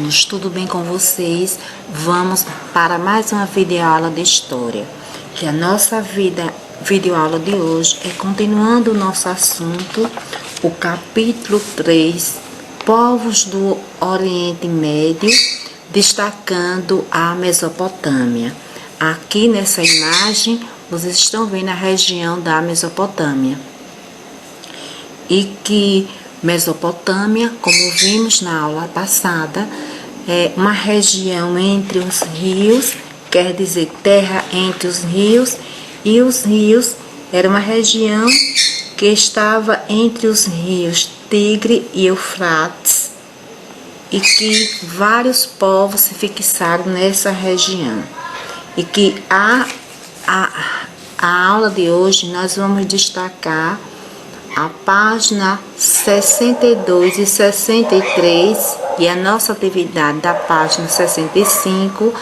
alunos, tudo bem com vocês? Vamos para mais uma videoaula de história. Que a nossa videoaula de hoje é continuando o nosso assunto, o capítulo 3, povos do Oriente Médio, destacando a Mesopotâmia. Aqui nessa imagem, vocês estão vendo a região da Mesopotâmia. E que Mesopotâmia, como vimos na aula passada, é uma região entre os rios, quer dizer terra entre os rios, e os rios era uma região que estava entre os rios Tigre e Eufrates, e que vários povos se fixaram nessa região. E que a aula de hoje nós vamos destacar a página 62 e 63 e a nossa atividade da página 65,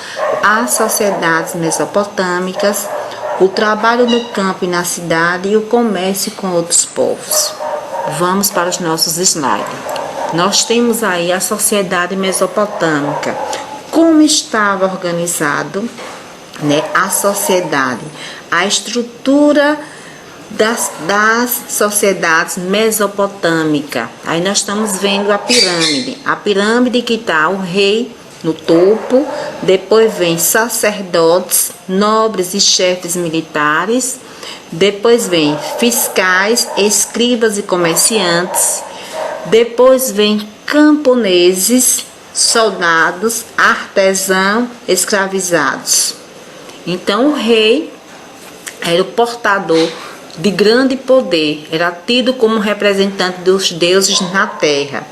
as sociedades mesopotâmicas, o trabalho no campo e na cidade e o comércio com outros povos. Vamos para os nossos slides. Nós temos aí a sociedade mesopotâmica. Como estava organizado, a sociedade, a estrutura das sociedades mesopotâmicas. Aí nós estamos vendo a pirâmide que está o rei no topo, depois vem sacerdotes, nobres e chefes militares, depois vem fiscais, escribas e comerciantes, depois vem camponeses, soldados, artesãos, escravizados. Então o rei era o portador de grande poder, era tido como representante dos deuses na terra.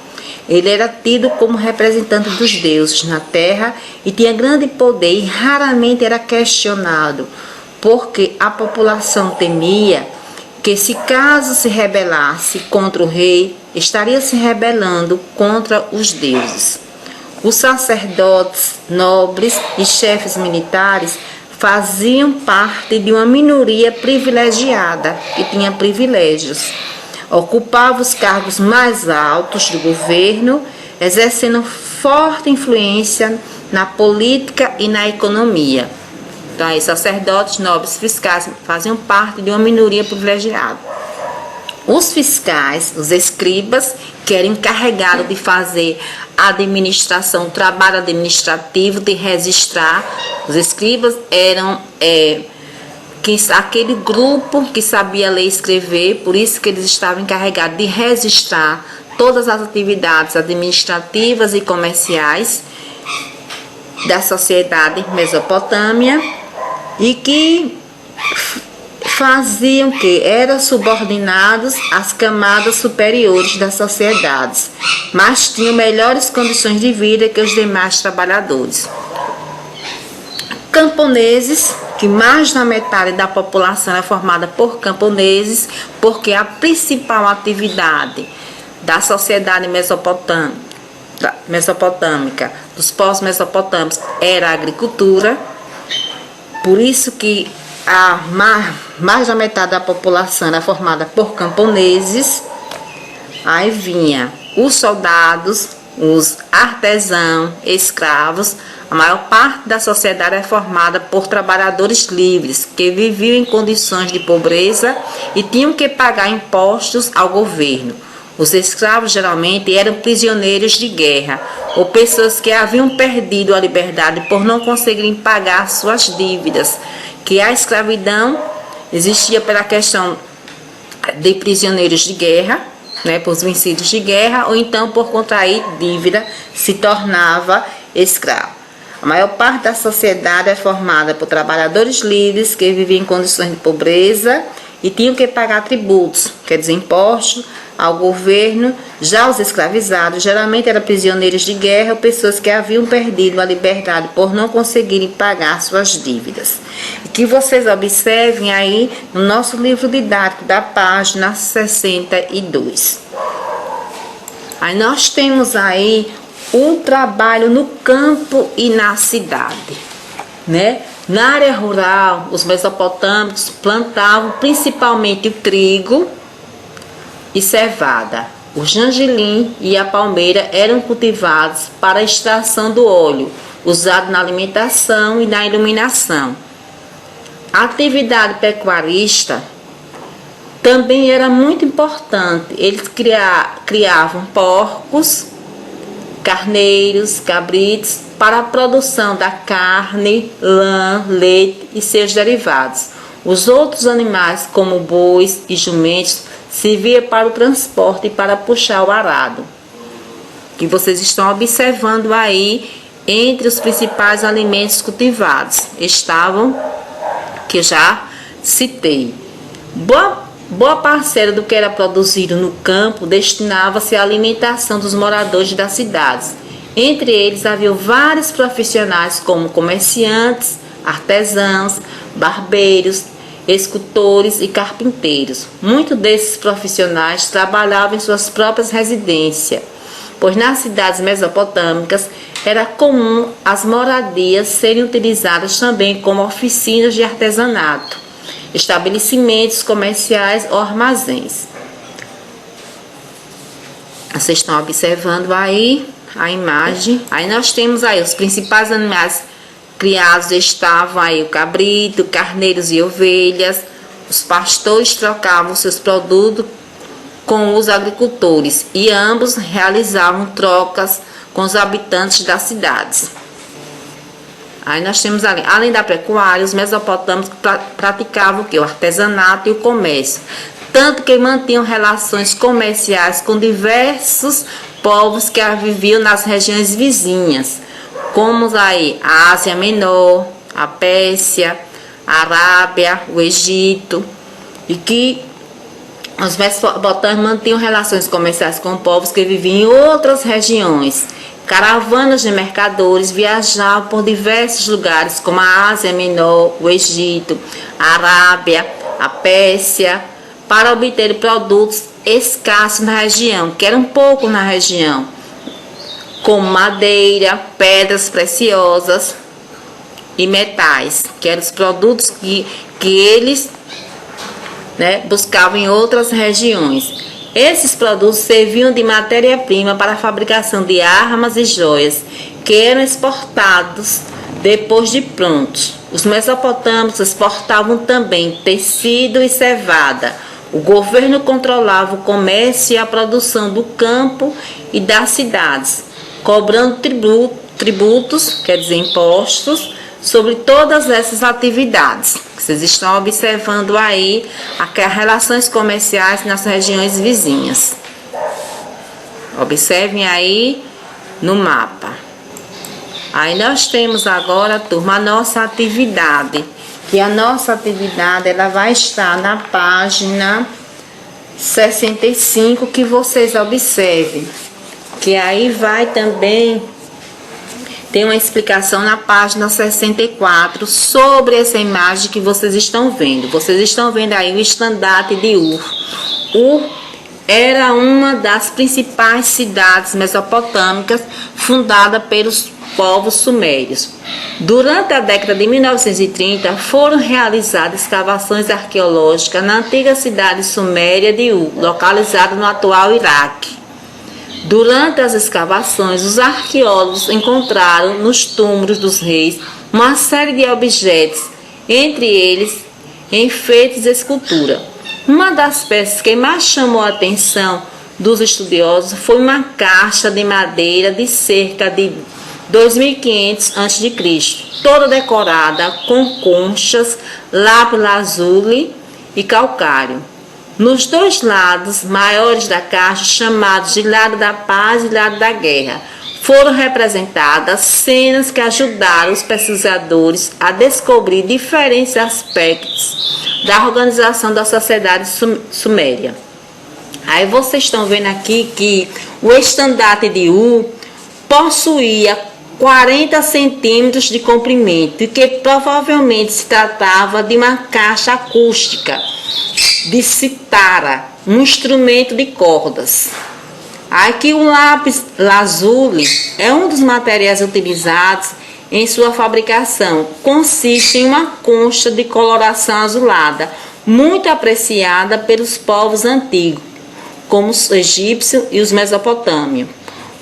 Ele era tido como representante dos deuses na terra e tinha grande poder e raramente era questionado, porque a população temia que, se caso se rebelasse contra o rei, estaria se rebelando contra os deuses. Os sacerdotes, nobres e chefes militares faziam parte de uma minoria privilegiada, que tinha privilégios. Ocupavam os cargos mais altos do governo, exercendo forte influência na política e na economia. Então, aí, sacerdotes, nobres, fiscais faziam parte de uma minoria privilegiada. Os fiscais, os escribas, que eram encarregados de fazer a administração, o trabalho administrativo, de registrar. Os escribas eram aquele grupo que sabia ler e escrever, por isso que eles estavam encarregados de registrar todas as atividades administrativas e comerciais da sociedade mesopotâmia, e que faziam que eram subordinados às camadas superiores das sociedades, mas tinham melhores condições de vida que os demais trabalhadores. Camponeses, que mais da metade da população é formada por camponeses, porque a principal atividade da sociedade mesopotâmica, dos povos mesopotâmicos, era a agricultura. Por isso que mais da metade da população era formada por camponeses. Aí vinha os soldados, os artesãos, escravos. A maior parte da sociedade é formada por trabalhadores livres, que viviam em condições de pobreza e tinham que pagar impostos ao governo. Os escravos geralmente eram prisioneiros de guerra ou pessoas que haviam perdido a liberdade por não conseguirem pagar suas dívidas, que a escravidão existia pela questão de prisioneiros de guerra, por vencidos de guerra, ou então por contrair dívida se tornava escravo. A maior parte da sociedade é formada por trabalhadores livres que viviam em condições de pobreza e tinham que pagar tributos, quer dizer, impostos ao governo. Já os escravizados geralmente eram prisioneiros de guerra ou pessoas que haviam perdido a liberdade por não conseguirem pagar suas dívidas. E que vocês observem aí no nosso livro didático da página 62. Aí nós temos aí um trabalho no campo e na cidade, Na área rural, os mesopotâmicos plantavam principalmente o trigo e cevada. O gengilim e a palmeira eram cultivados para a extração do óleo, usado na alimentação e na iluminação. A atividade pecuarista também era muito importante. Eles criavam porcos, carneiros, cabritos, para a produção da carne, lã, leite e seus derivados. Os outros animais, como bois e jumentos, serviam para o transporte e para puxar o arado, que vocês estão observando aí. Entre os principais alimentos cultivados estavam, que eu já citei. Boa parcela do que era produzido no campo destinava-se à alimentação dos moradores das cidades. Entre eles havia vários profissionais como comerciantes, artesãos, barbeiros, escultores e carpinteiros. Muitos desses profissionais trabalhavam em suas próprias residências, pois nas cidades mesopotâmicas era comum as moradias serem utilizadas também como oficinas de artesanato, estabelecimentos comerciais ou armazéns. Vocês estão observando aí a imagem. Aí nós temos aí os principais animais criados, estavam aí o cabrito, carneiros e ovelhas. Os pastores trocavam seus produtos com os agricultores e ambos realizavam trocas com os habitantes das cidades. Aí nós temos ali, além da pecuária, os mesopotâmicos praticavam o quê? O artesanato e o comércio, tanto que mantinham relações comerciais com diversos povos que viviam nas regiões vizinhas, como aí a Ásia Menor, a Pérsia, a Arábia, o Egito, e que os mesopotâmicos mantinham relações comerciais com povos que viviam em outras regiões. Caravanas de mercadores viajavam por diversos lugares, como a Ásia Menor, o Egito, a Arábia, a Pérsia, para obter produtos escassos na região, que eram poucos na região, como madeira, pedras preciosas e metais, que eram os produtos que eles buscavam em outras regiões. Esses produtos serviam de matéria-prima para a fabricação de armas e joias, que eram exportados depois de prontos. Os mesopotâmicos exportavam também tecido e cevada. O governo controlava o comércio e a produção do campo e das cidades, cobrando tributos, quer dizer, impostos, sobre todas essas atividades. Vocês estão observando aí as relações comerciais nas regiões vizinhas. Observem aí no mapa. Aí nós temos agora, turma, a nossa atividade. Que a nossa atividade ela vai estar na página 65, que vocês observem. Que aí vai também tem uma explicação na página 64 sobre essa imagem que vocês estão vendo. Vocês estão vendo aí o estandarte de Ur. Ur era uma das principais cidades mesopotâmicas fundada pelos povos sumérios. Durante a década de 1930, foram realizadas escavações arqueológicas na antiga cidade suméria de Ur, localizada no atual Iraque. Durante as escavações, os arqueólogos encontraram nos túmulos dos reis uma série de objetos, entre eles enfeites e escultura. Uma das peças que mais chamou a atenção dos estudiosos foi uma caixa de madeira de cerca de 2500 a.C., toda decorada com conchas, lápis lazuli e calcário. Nos dois lados maiores da caixa, chamados de lado da paz e lado da guerra, foram representadas cenas que ajudaram os pesquisadores a descobrir diferentes aspectos da organização da sociedade suméria. Aí vocês estão vendo aqui que o estandarte de Ur possuía 40 centímetros de comprimento e que provavelmente se tratava de uma caixa acústica de citara, um instrumento de cordas. Aqui o lápis lazuli é um dos materiais utilizados em sua fabricação. Consiste em uma concha de coloração azulada, muito apreciada pelos povos antigos, como os egípcios e os mesopotâmios.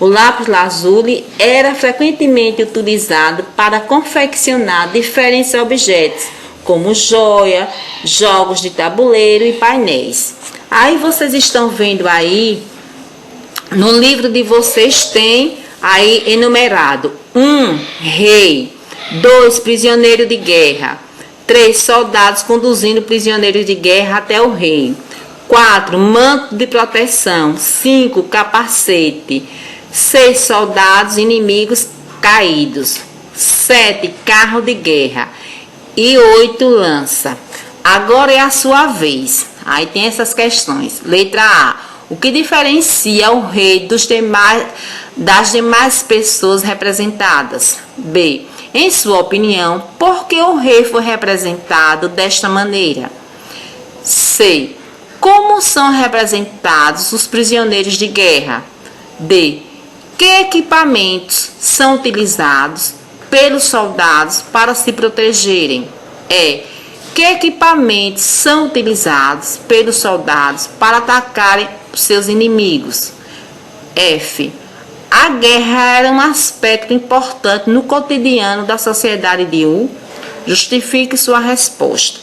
O lápis lazuli era frequentemente utilizado para confeccionar diferentes objetos, como joia, jogos de tabuleiro e painéis. Aí vocês estão vendo aí, no livro de vocês tem aí enumerado: 1, rei; 2, prisioneiro de guerra; 3, soldados conduzindo prisioneiros de guerra até o rei; 4, manto de proteção; 5, capacete; 6, soldados inimigos caídos; 7, carro de guerra; e 8, lança. Agora é a sua vez. Aí tem essas questões. Letra A: o que diferencia o rei das demais pessoas representadas? B: em sua opinião, por que o rei foi representado desta maneira? C: como são representados os prisioneiros de guerra? D: que equipamentos são utilizados pelos soldados para se protegerem? E: que equipamentos são utilizados pelos soldados para atacarem seus inimigos? F: a guerra era um aspecto importante no cotidiano da sociedade de U? Justifique sua resposta.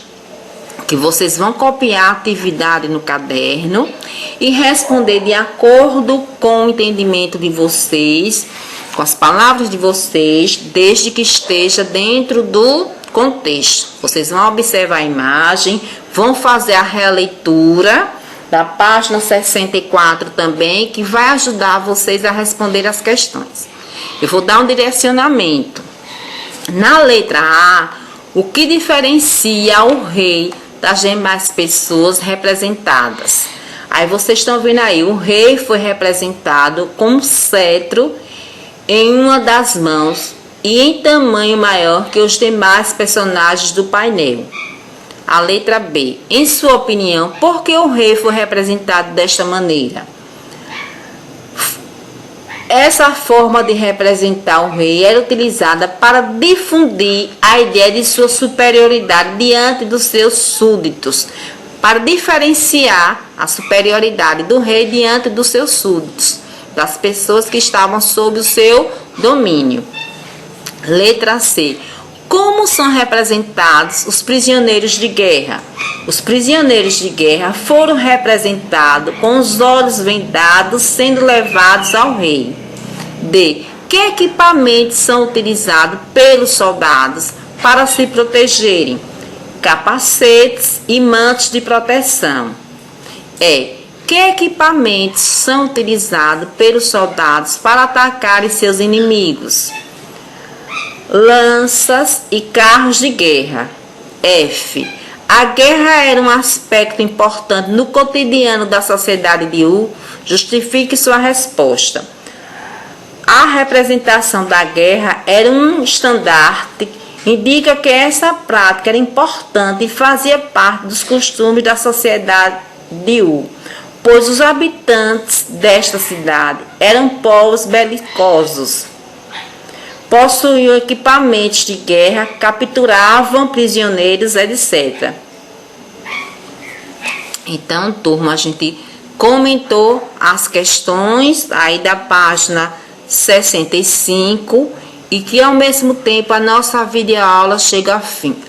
Que vocês vão copiar a atividade no caderno e responder de acordo com o entendimento de vocês, com as palavras de vocês, desde que esteja dentro do contexto. Vocês vão observar a imagem, vão fazer a releitura da página 64 também, que vai ajudar vocês a responder as questões. Eu vou dar um direcionamento. Na letra A, o que diferencia o rei das demais pessoas representadas? Aí vocês estão vendo aí, o rei foi representado com um cetro em uma das mãos e em tamanho maior que os demais personagens do painel. A letra B: em sua opinião, por que o rei foi representado desta maneira? Essa forma de representar o rei era utilizada para difundir a ideia de sua superioridade diante dos seus súditos, para diferenciar a superioridade do rei diante dos seus súditos, das pessoas que estavam sob o seu domínio. Letra C: como são representados os prisioneiros de guerra? Os prisioneiros de guerra foram representados com os olhos vendados, sendo levados ao rei. D: que equipamentos são utilizados pelos soldados para se protegerem? Capacetes e mantos de proteção. E: que equipamentos são utilizados pelos soldados para atacarem seus inimigos? Lanças e carros de guerra. F: a guerra era um aspecto importante no cotidiano da sociedade de U? Justifique sua resposta. A representação da guerra era um estandarte, indica que essa prática era importante e fazia parte dos costumes da sociedade de U, pois os habitantes desta cidade eram povos belicosos. Possuíam equipamentos de guerra, capturavam prisioneiros, etc. Então, turma, a gente comentou as questões aí da página 65 e que ao mesmo tempo a nossa videoaula chega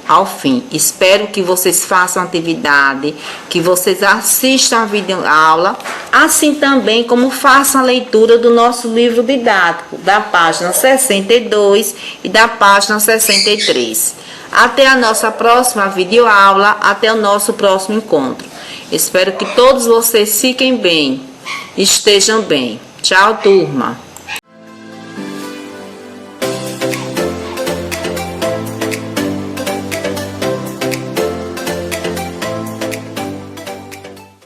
ao fim. Espero que vocês façam a atividade, que vocês assistam a videoaula, assim também como façam a leitura do nosso livro didático, da página 62 e da página 63. Até a nossa próxima videoaula, até o nosso próximo encontro. Espero que todos vocês fiquem bem, estejam bem. Tchau, turma!